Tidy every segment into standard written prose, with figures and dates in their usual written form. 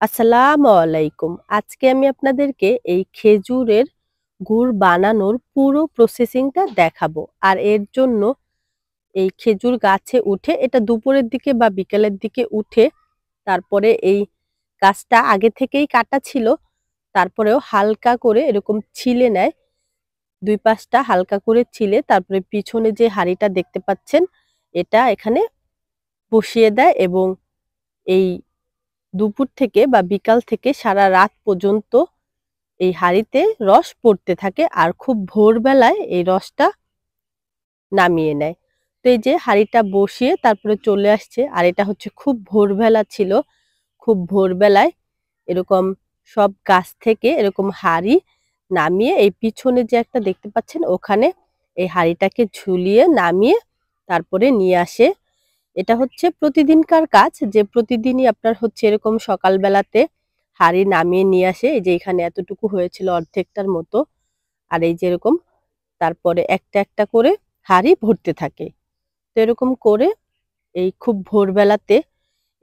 আসসালামু আলাইকুম। আজকে আমি আপনাদেরকে এই খেজুরের গুড় বানানোর পুরো প্রসেসিংটা দেখাবো। আর এর জন্য এই খেজুর গাছে উঠে এটা দুপুরের দিকে বা বিকেলের দিকে উঠে তারপরে এই গাছটা আগে থেকেই কাটা ছিল। তারপরেও হালকা করে এরকম ছিলে নেয়। ২ পাশটা হালকা করে ছিলে তারপরে পিছনে যে হাঁড়িটা দেখতে পাচ্ছেন এটা এখানে বসিয়ে দেয় এবং এই দুপুর থেকে বা বিকাল থেকে সারা রাত পর্যন্ত এই হাঁড়িতে রস পড়তে থাকে আর খুব ভোরবেলায় এই রসটা নামিয়ে নেয়। তো এই যে হাঁড়িটা বসিয়ে তারপরে চলে আসছে আর এটা হচ্ছে খুব ভোরবেলা ছিল। খুব ভোরবেলায় এরকম সব গাছ থেকে এরকম হাঁড়ি নামিয়ে এই পিছনে যে একটা দেখতে পাচ্ছেন ওখানে এই হাঁড়িটাকে ঝুলিয়ে নামিয়ে তারপরে নিয়ে আসে। এটা হচ্ছে প্রতিদিনকার কাজ যে প্রতিদিনই আপনার হচ্ছে এরকম সকালবেলাতে হাঁড়ি নামিয়ে নিয়ে আসে। এই যে এখানে এতটুকু হয়েছিল অর্ধেকটার মতো। আর এই যে এরকম তারপরে একটা, একটা করে হাঁড়ি ভরতে থাকে। তো এরকম করে এই খুব ভোরবেলাতে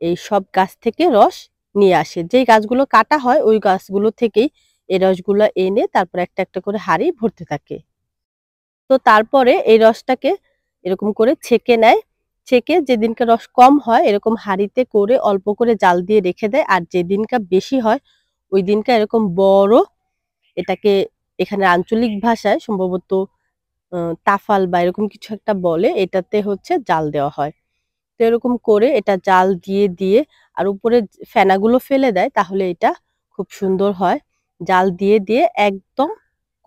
এই সব গাছ থেকে রস নিয়ে আসে। যেই গাছগুলো কাটা হয় ওই গাছগুলো থেকেই এই রসগুলো এনে তারপরে একটা, একটা করে হাঁড়ি ভরতে থাকে। তো তারপরে এই রসটাকে এরকম করে ছেঁকে নেয়। ছেঁকে যেদিনকে রস কম হয় এরকম হাঁড়িতে করে অল্প করে জাল দিয়ে রেখে দেয়। আর যেদিনকা বেশি হয় ওই দিনকা এরকম বড় এটাকে এখানে আঞ্চলিক ভাষায় সম্ভবত তাফাল বা এরকম কিছু একটা বলে এটাতে হচ্ছে জাল দেওয়া হয়। তো এরকম করে এটা জাল দিয়ে, দিয়ে আর উপরে ফেনাগুলো ফেলে দেয় তাহলে এটা খুব সুন্দর হয়। জাল দিয়ে, দিয়ে একদম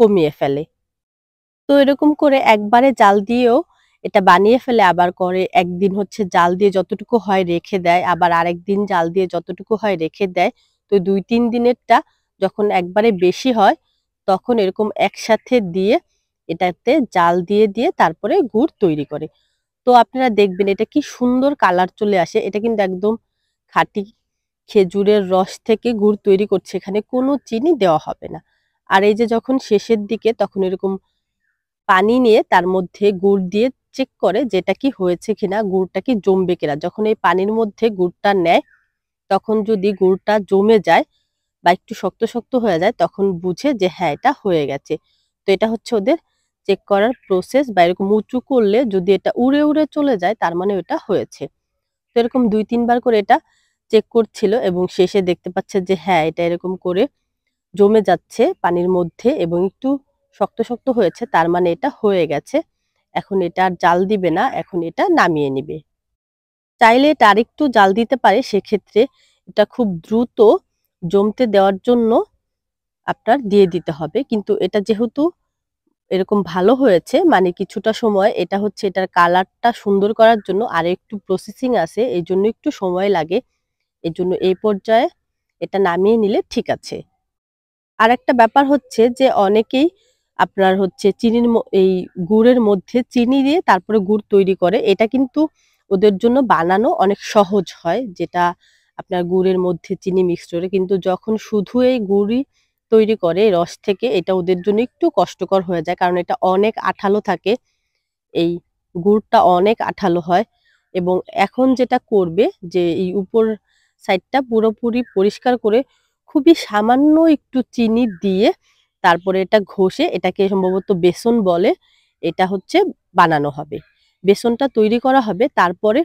কমিয়ে ফেলে। তো এরকম করে একবারে জাল দিয়েও এটা বানিয়ে ফেলে আবার করে একদিন হচ্ছে জাল দিয়ে যতটুকু হয় রেখে দেয় আবার আরেকদিন জাল দিয়ে যতটুকু হয় রেখে দেয়। তো ২-৩ দিনেরটা যখন একবারে বেশি হয় তখন এরকম একসাথে দিয়ে এটাতে জাল দিয়ে, দিয়ে তারপরে গুড় তৈরি করে। তো আপনারা দেখবেন এটা কি সুন্দর কালার চলে আসে। এটা কিন্তু একদম খাঁটি খেজুরের রস থেকে গুড় তৈরি করছে। এখানে কোনো চিনি দেওয়া হবে না। আর এই যে যখন শেষের দিকে তখন এরকম পানি নিয়ে তার মধ্যে গুড় দিয়ে চেক করে যে এটা কি হয়েছে কিনা, গুড়টা কি জমবে কিনা। যখন এই পানির মধ্যে গুড়টা নেয়, তখন যদি গুড়টা জমে যায় বা একটু শক্ত, শক্ত হয়ে যায় তখন বুঝে যে হ্যাঁ, এটা হয়ে গেছে। তো এটা হচ্ছে ওদের চেক করার প্রসেস বা এরকম উঁচু করলে যদি এটা উড়ে, উড়ে চলে যায় তার মানে ওটা হয়েছে। তো এরকম ২-৩ বার করে এটা চেক করছিল এবং শেষে দেখতে পাচ্ছে যে হ্যাঁ, এটা এরকম করে জমে যাচ্ছে পানির মধ্যে এবং একটু শক্ত, শক্ত হয়েছে তার মানে এটা হয়ে গেছে। এখন এটা আর জাল দিবে না, এখন এটা নামিয়ে নিবে। চাইলে এটা আরেকটু জাল দিতে পারে সেক্ষেত্রে এটা খুব দ্রুত জমতে দেওয়ার জন্য আপনার দিয়ে দিতে হবে। কিন্তু এটা যেহেতু এরকম ভালো হয়েছে মানে কিছুটা সময় এটা হচ্ছে এটার কালারটা সুন্দর করার জন্য আরেকটু প্রসেসিং আছে। এজন্য একটু সময় লাগে। এজন্য এই পর্যায়ে এটা নামিয়ে নিলে ঠিক আছে। আরেকটা ব্যাপার হচ্ছে যে অনেকেই আপনার হচ্ছে চিনির এই গুড়ের মধ্যে চিনি দিয়ে তারপরে গুড় তৈরি করে। এটা কিন্তু ওদের জন্য বানানো অনেক সহজ হয়। যেটা আপনার গুড়ের মধ্যে চিনি মিক্সড করে। কিন্তু যখন শুধু এই গুড়ই তৈরি করে রস থেকে এটা ওদের জন্য একটু কষ্টকর হয়ে যায়। কারণ এটা অনেক আঠালো থাকে। এই গুড়টা অনেক আঠালো হয় এবং এখন যেটা করবে যে এই উপর সাইডটা পুরোপুরি পরিষ্কার করে খুবই সামান্য একটু চিনি দিয়ে তারপরে এটা ঘষে এটাকে সম্ভবত বেসন বলে এটা হচ্ছে বানানো হবে। বেসনটা তৈরি করা হবে তারপরে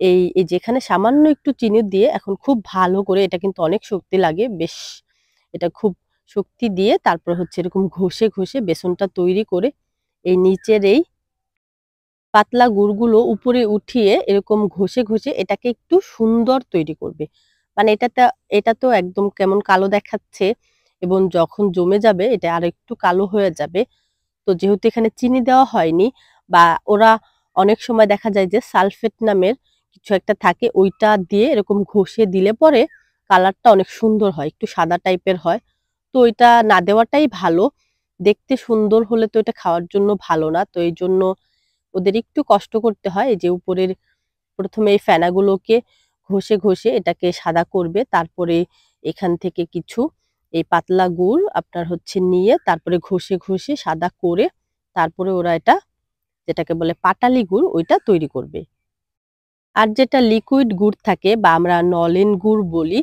এই যেখানে সামান্য একটু চিনি দিয়ে এখন খুব ভালো করে এটা কিন্তু অনেক শক্তি লাগে বেশ এটা খুব শক্তি দিয়ে তারপর হচ্ছে এরকম ঘষে, ঘষে বেসনটা তৈরি করে এই নিচের এই পাতলা গুড়গুলো উপরে উঠিয়ে এরকম ঘষে, ঘষে এটাকে একটু সুন্দর তৈরি করবে। মানে এটা তো একদম কেমন কালো দেখাচ্ছে এবং যখন জমে যাবে এটা আরেকটু কালো হয়ে যাবে। তো যেহেতু এখানে চিনি দেওয়া হয়নি বা ওরা অনেক সময় দেখা যায় যে সালফেট নামের কিছু একটা থাকে ওইটা দিয়ে এরকম ঘষে দিলে পরে কালারটা অনেক সুন্দর হয়। একটু সাদা টাইপের হয়। তো ওইটা না দেওয়াটাই ভালো। দেখতে সুন্দর হলে তো এটা খাওয়ার জন্য ভালো না। তো এইজন্য ওদের একটু কষ্ট করতে হয় এই যে উপরের ১ম এই ফেনাগুলোকে ঘষে, ঘষে এটাকে সাদা করবে। তারপরে এখান থেকে কিছু এই পাতলা গুড় আপনার হচ্ছে নিয়ে তারপরে ঘষে, ঘষে সাদা করে তারপরে ওরা এটা যেটাকে বলে পাটালি গুড় ওইটা তৈরি করবে। আর যেটা লিকুইড গুড় থাকে বা আমরা নলেন গুড় বলি,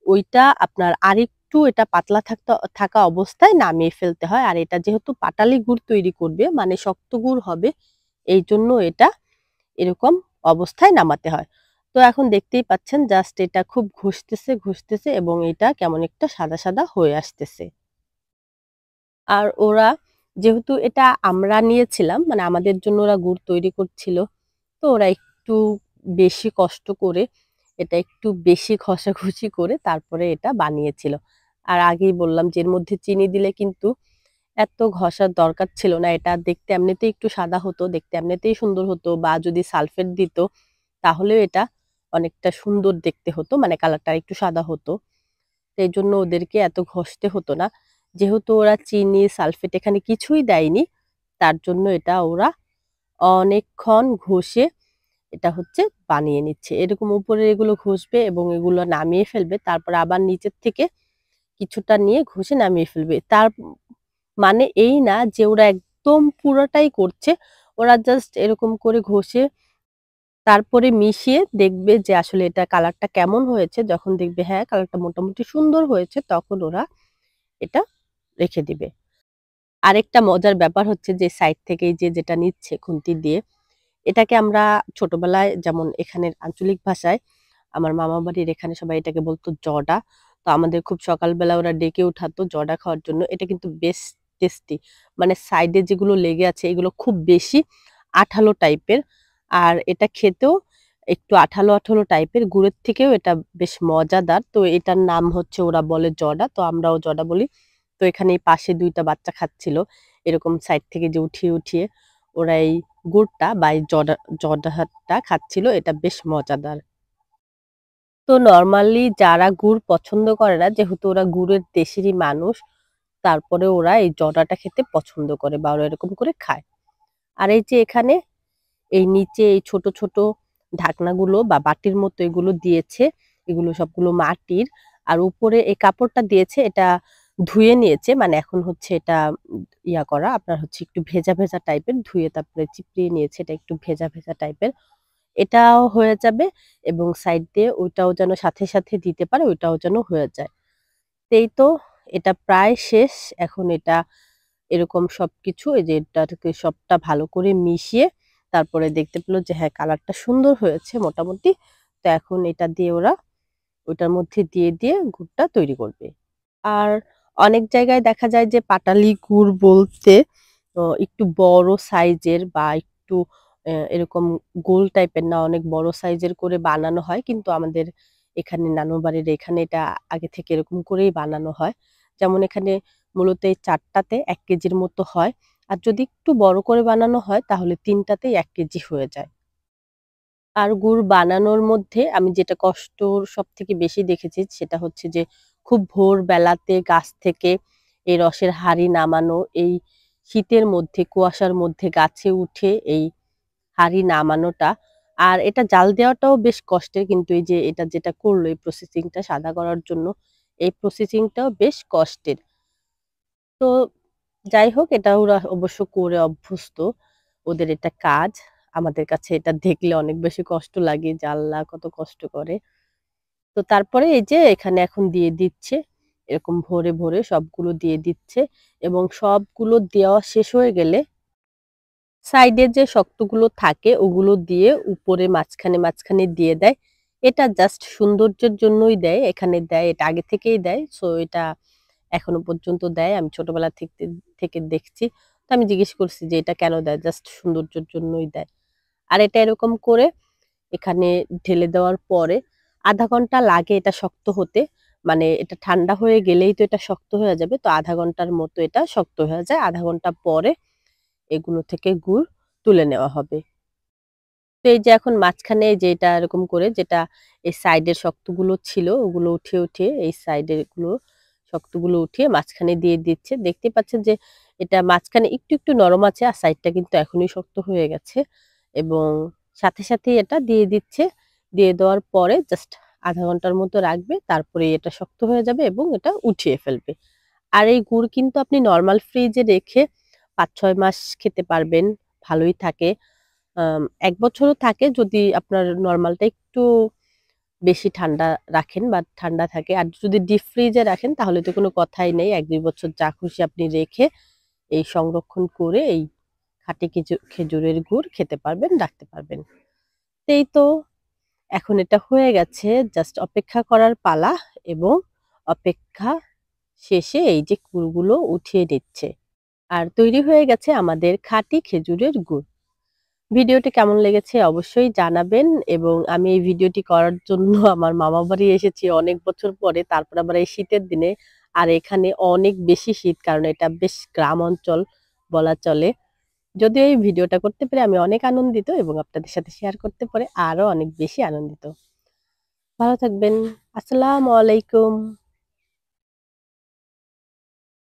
ওইটা আপনার আরেকটু এটা পাতলা থাকা অবস্থায় নামিয়ে ফেলতে হয়। আর এটা যেহেতু পাটালি গুড় তৈরি করবে মানে শক্ত গুড় হবে, এইজন্য এটা এরকম অবস্থায় নামাতে হয়। তো এখন দেখতেই পাচ্ছেন জাস্ট এটা খুব ঘষতেছে এবং এটা কেমন একটা সাদা হয়ে আসতেছে। আর ওরা যেহেতু এটা আমরা নিয়েছিলাম মানে আমাদের জন্য ওরা গুড় তৈরি করছিল, তো ওরা একটু বেশি কষ্ট করে এটা একটু বেশি ঘষাঘষি করে তারপরে এটা বানিয়েছিল। আর আগেই বললাম যে এর মধ্যে চিনি দিলে কিন্তু এত ঘষার দরকার ছিল না। এটা দেখতে এমনিতেই একটু সাদা হতো, দেখতে এমনিতেই সুন্দর হতো বা যদি সালফেট দিত তাহলেও এটা অনেকটা সুন্দর দেখতে হতো মানে কালারটা একটু সাদা হতো। এই জন্য ওদেরকে এত ঘষতে হতো না। যেহেতু ওরা চিনি, সালফেট এখানে কিছুই দেয়নি, তার জন্য এটা ওরা অনেকক্ষণ ঘষে এটা হচ্ছে বানিয়ে নিচ্ছে। এরকম উপরে এগুলো ঘষবে এবং এগুলো নামিয়ে ফেলবে। তারপর আবার নিচের থেকে কিছুটা নিয়ে ঘষে নামিয়ে ফেলবে। তার মানে এই না যে ওরা একদম পুরোটাই করছে। ওরা জাস্ট এরকম করে ঘষে তারপরে মিশিয়ে দেখবে যে আসলে এটা কালারটা কেমন হয়েছে। যখন দেখবে হ্যাঁ, কালারটা মোটামুটি সুন্দর হয়েছে তখন ওরা এটা রেখে দিবে। আরেকটা মজার ব্যাপার হচ্ছে যে সাইড থেকে এই যে যেটা নিচ্ছে খুন্তি দিয়ে, এটাকে আমরা ছোটবেলায় যেমন এখানের আঞ্চলিক ভাষায় আমার মামা বাড়ির এখানে সবাই এটাকে বলতো জডা। তো আমাদের খুব সকালবেলা ওরা ডেকে উঠাতো জডা খাওয়ার জন্য। এটা কিন্তু বেশ টেস্টি। মানে সাইডে যেগুলো লেগে আছে এগুলো খুব বেশি আঠালো টাইপের। আর এটা খেতেও একটু আঠালো টাইপের। গুড়ের থেকেও এটা বেশ মজাদার। তো এটার নাম হচ্ছে ওরা বলে জডা। তো আমরাও জডা বলি। তো এখানে এই পাশে ২ টা বাচ্চা খাচ্ছিল। এরকম সাইড থেকে যে উঠিয়ে ওরা এই গুড়টা বা এই জর্দাটা খাচ্ছিল। এটা বেশ মজাদার। তো নরমালি যারা গুড় পছন্দ করে না, যেহেতু ওরা গুড়ের দেশেরই মানুষ, তারপরে ওরা এই জর্দাটা খেতে পছন্দ করে বা ওরা এরকম করে খায়। আর এই যে এখানে এই নিচে এই ছোট ঢাকনাগুলো বা বাটির মতো এগুলো দিয়েছে। এগুলো সবগুলো মাটির। আর উপরে এই কাপড়টা দিয়েছে এটা ধুয়ে নিয়েছে। মানে এখন হচ্ছে এটা ইয়া করা আপনার হচ্ছে একটু ভেজা টাইপের ধুয়ে তারপরে চিপড়িয়ে নিয়েছে। এটা একটু ভেজা টাইপের। এটাও হয়ে যাবে এবং সাইড দিয়ে ওইটাও যেন সাথে দিতে পারে ওইটাও যেন হয়ে যায়। তো এই তো এটা প্রায় শেষ। এখন এটা এরকম সবকিছু এই যে এটাকে সবটা ভালো করে মিশিয়ে তারপরে দেখতে পেল যে হ্যাঁ কালারটা সুন্দর হয়েছে মোটামুটি। তো এখন এটা দিয়ে ওরা ওইটার মধ্যে দিয়ে গুড়টা তৈরি করবে। আর অনেক জায়গায় দেখা যায় যে পাটালি গুড় বলতে একটু বড় সাইজের বা একটু এরকম গোল টাইপের না অনেক বড় সাইজের করে বানানো হয়। কিন্তু আমাদের এখানে নানুর বাড়ির এখানে এটা আগে থেকে এরকম করেই বানানো হয়। যেমন এখানে মূলত এই ৪ টাতে ১ কেজির মতো হয়। আর যদি একটু বড় করে বানানো হয় তাহলে ৩ টাতেই ১ কেজি হয়ে যায়। আর গুড় বানানোর মধ্যে আমি যেটা কষ্ট সবথেকে বেশি দেখেছি সেটা হচ্ছে যে খুব ভোরবেলাতে গাছ থেকে এই রসের হাঁড়ি নামানো, এই শীতের মধ্যে কুয়াশার মধ্যে গাছে উঠে এই হাঁড়ি নামানোটা। আর এটা জাল দেওয়াটাও বেশ কষ্টের কিন্তু এই যে এটা যেটা করলো এই প্রসেসিংটা সাদা করার জন্য এই প্রসেসিংটাও বেশ কষ্টের। তো যাই হোক এটা ওরা অবশ্য করে অভ্যস্ত। ওদের এটা কাজ। আমাদের কাছে এটা দেখলে অনেক বেশি কষ্ট লাগে যে আল্লাহ কত কষ্ট করে। তো তারপরে এই যে এখানে এখন দিয়ে দিচ্ছে। এরকম ভরে সবগুলো দিয়ে দিচ্ছে এবং সবগুলো দেওয়া শেষ হয়ে গেলে সাইডে যে শক্তগুলো থাকে ওগুলো দিয়ে উপরে মাঝখানে দিয়ে দেয়। এটা জাস্ট সৌন্দর্যের জন্যই দেয়। এখানে দেয় এটা আগে থেকেই দেয়। সো এটা এখনো পর্যন্ত দেয়। আমি ছোটবেলা থেকে দেখছি। তো আমি জিজ্ঞেস করছি যে এটা কেন দেয়? জাস্ট সৌন্দর্যের জন্যই দেয়। আর এটা এরকম করে এখানে ঢেলে দেওয়ার পরে ০.৫ ঘন্টা লাগে এটা শক্ত হতে। মানে এটা ঠান্ডা হয়ে গেলেই তো এটা শক্ত হয়ে যাবে। তো ০.৫ ঘন্টার মতো এটা শক্ত হয়ে যায়। ০.৫ ঘন্টা পরে এগুলো থেকে গুড় তুলে নেওয়া হবে। তো এই যে এখন মাঝখানে যে এটা এরকম করে যেটা এই সাইডের শক্তগুলো ছিল ওগুলো উঠিয়ে এই সাইডের গুলো শক্তগুলো উঠিয়ে মাঝখানে দিয়ে দিচ্ছে। দেখতে পাচ্ছেন যে এটা মাঝখানে একটু নরম আছে আর সাইডটা কিন্তু এখনই শক্ত হয়ে গেছে এবং সাথেই এটা দিয়ে দিচ্ছে। দিয়ে দেওয়ার পরে জাস্ট ০.৫ ঘন্টার মতো রাখবে। তারপরে এটা শক্ত হয়ে যাবে এবং এটা উঠিয়ে ফেলবে। আর এই গুড় কিন্তু আপনি নরমাল ফ্রিজে রেখে ৫-৬ মাস খেতে পারবেন। ভালোই থাকে। ১ বছরও থাকে যদি আপনার নরমালটা একটু বেশি ঠান্ডা রাখেন বা ঠান্ডা থাকে। আর যদি ডিপ ফ্রিজে রাখেন তাহলে তো কোনো কথাই নেই। ১-২ বছর যা খুশি আপনি রেখে এই সংরক্ষণ করে এই খাঁটি খেজুরের গুড় খেতে পারবেন, রাখতে পারবেন। এই তো এখন এটা হয়ে গেছে, জাস্ট অপেক্ষা করার পালা এবং অপেক্ষা শেষে এই যে গুড়গুলো উঠিয়ে নিচ্ছে। আর তৈরি হয়ে গেছে আমাদের খাঁটি খেজুরের গুড়। ভিডিওটি কেমন লেগেছে অবশ্যই জানাবেন এবং আমি এই ভিডিওটি করার জন্য আমার মামাবাড়ি এসেছি অনেক বছর পরে। তারপর আবার এই শীতের দিনে। আর এখানে অনেক বেশি শীত, কারণ এটা বেশ গ্রাম অঞ্চল বলা চলে। যদিও এই ভিডিওটা করতে পেরে আমি অনেক আনন্দিত এবং আপনাদের সাথে শেয়ার করতে পারে আরো অনেক বেশি আনন্দিত। ভালো থাকবেন। আসসালামু আলাইকুম।